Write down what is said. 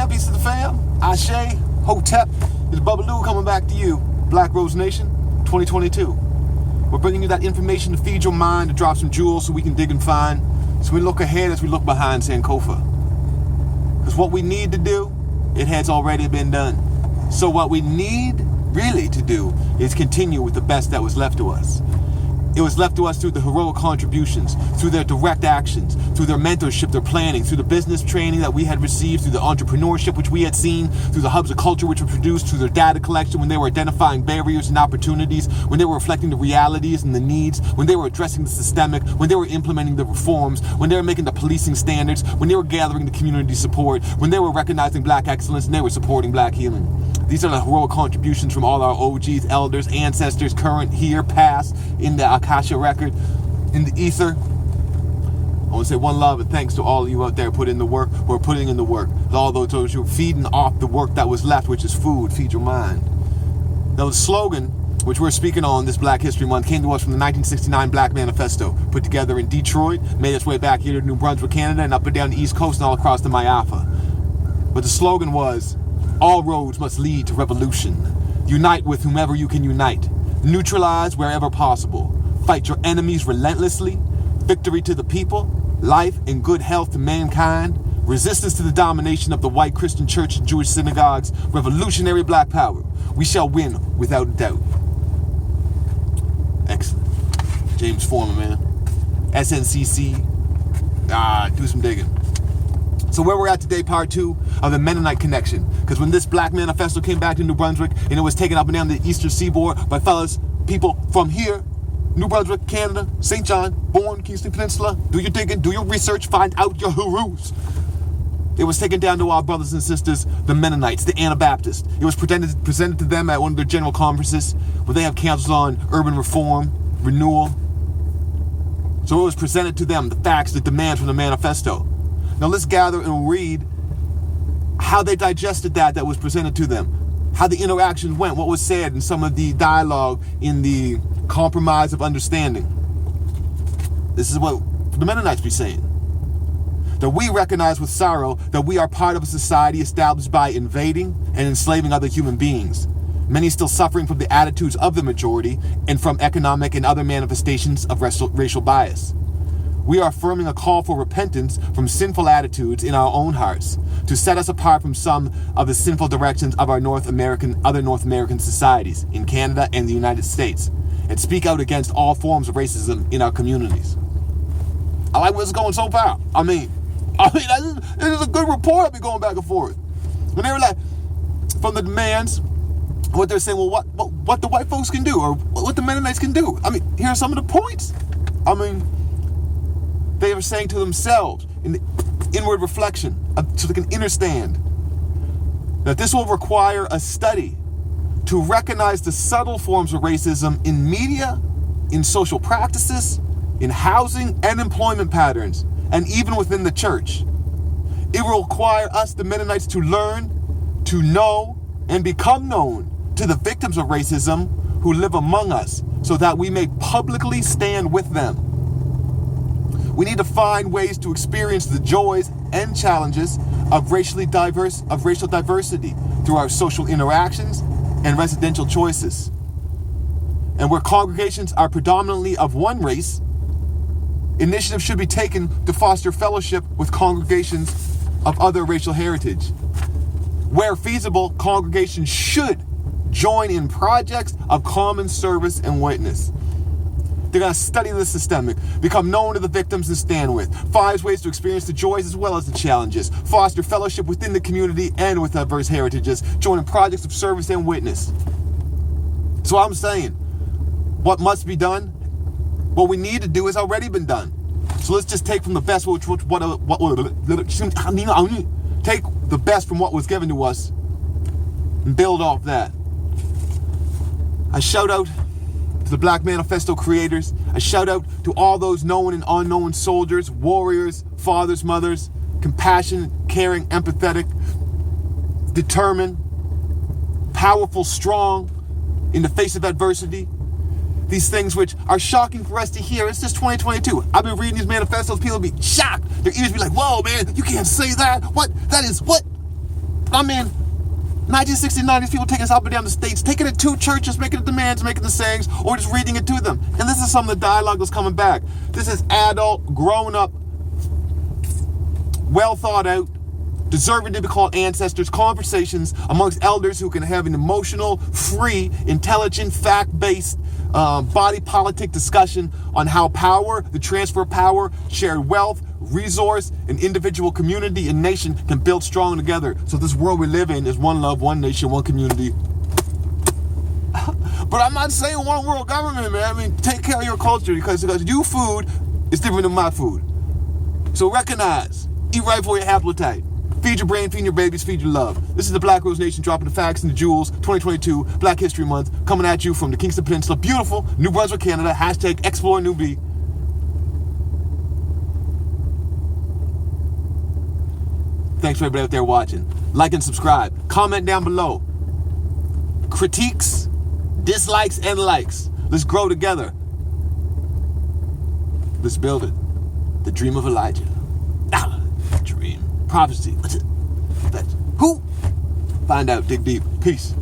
fam, peace to the fam. Ashe, Hotep, it's Bubba Lou coming back to you. Black Rose Nation, 2022. We're bringing you that information to feed your mind, to drop some jewels so we can dig and find. So we look ahead as we look behind Sankofa. Because what we need to do, it has already been done. So what we need really to do is continue with the best that was left to us. It was left to us through the heroic contributions, through their direct actions, through their mentorship, their planning, through the business training that we had received, through the entrepreneurship which we had seen, through the hubs of culture which were produced, through their data collection when they were identifying barriers and opportunities, when they were reflecting the realities and the needs, when they were addressing the systemic, when they were implementing the reforms, when they were making the policing standards, when they were gathering the community support, when they were recognizing Black excellence and they were supporting Black healing. These are the heroic contributions from all our OGs, elders, ancestors, current, here, past, in the Akasha record, in the ether. I want to say one love and thanks to all of you out there who are putting in the work. All those who are feeding off the work that was left, which is food, feed your mind. Now the slogan, which we're speaking on this Black History Month, came to us from the 1969 Black Manifesto, put together in Detroit, made its way back here to New Brunswick, Canada, and up and down the East Coast and all across the MAAFA. But the slogan was, all roads must lead to revolution. Unite with whomever you can unite. Neutralize wherever possible. Fight your enemies relentlessly. Victory to the people. Life and good health to mankind. Resistance to the domination of the white Christian church and Jewish synagogues. Revolutionary Black power. We shall win without a doubt. Excellent. James Foreman, man. SNCC. Do some digging. So where we're at today, part 2 of the Mennonite connection. Because when this Black Manifesto came back to New Brunswick, and it was taken up and down the eastern seaboard by people from here, New Brunswick, Canada, St. John, born Kingston Peninsula, do your digging, do your research, find out your hooroos. It was taken down to our brothers and sisters, the Mennonites, the Anabaptist. It was presented to them at one of their general conferences where they have councils on urban reform, renewal. So it was presented to them, the facts, the demands from the manifesto. Now let's gather and read how they digested that was presented to them, how the interactions went, what was said in some of the dialogue in the compromise of understanding. This is what the Mennonites be saying. That we recognize with sorrow that we are part of a society established by invading and enslaving other human beings, many still suffering from the attitudes of the majority and from economic and other manifestations of racial bias. We are affirming a call for repentance from sinful attitudes in our own hearts to set us apart from some of the sinful directions of our other North American societies in Canada and the United States, and speak out against all forms of racism in our communities. I like what's going so far. I mean, it is a good report. I've been going back and forth. When they were like, from the demands, what they're saying, well, what the white folks can do, or what the Mennonites can do. I mean, here are some of the points. I mean, they were saying to themselves in the inward reflection, so they can understand that this will require a study to recognize the subtle forms of racism in media, in social practices, in housing and employment patterns, and even within the church. It will require us, the Mennonites, to learn, to know, and become known to the victims of racism who live among us, so that we may publicly stand with them. We need to find ways to experience the joys and challenges of racial diversity through our social interactions and residential choices. And where congregations are predominantly of one race, initiatives should be taken to foster fellowship with congregations of other racial heritage. Where feasible, congregations should join in projects of common service and witness. They're going to study the systemic, become known to the victims and stand with, find ways to experience the joys as well as the challenges, foster fellowship within the community and with diverse heritages, join in projects of service and witness. So I'm saying, what must be done? What we need to do has already been done. So let's just take from the best, take the best from what was given to us and build off that. I shout out to the Black Manifesto creators. I shout out to all those known and unknown soldiers, warriors, fathers, mothers, compassionate, caring, empathetic, determined, powerful, strong in the face of adversity. These things which are shocking for us to hear. It's just 2022. I've been reading these manifestos. People be shocked. Their ears be like, whoa, man, you can't say that. What? That is what? I mean, 1969, these people taking us up and down the states, taking it to churches, making the demands, making the sayings, or just reading it to them. And this is some of the dialogue that's coming back. This is adult, grown up, well thought out, deserving to be called ancestors, conversations amongst elders who can have an emotional, free, intelligent, fact-based, body politic discussion on how power, the transfer of power, shared wealth, resource, and individual community and nation can build strong together. So this world we live in is one love, one nation, one community. But I'm not saying one world government, man. I mean, take care of your culture because your food is different than my food. So recognize, eat right for your appetite. Feed your brain, feed your babies, feed your love. This is the Black Rose Nation dropping the facts and the jewels. 2022 Black History Month coming at you from the Kingston Peninsula. Beautiful New Brunswick, Canada. Hashtag Explore Newbie. Thanks for everybody out there watching. Like and subscribe. Comment down below. Critiques, dislikes, and likes. Let's grow together. Let's build it. The dream of Elijah. Dream. Prophecy. What's it? Who? Find out. Dig deep. Peace.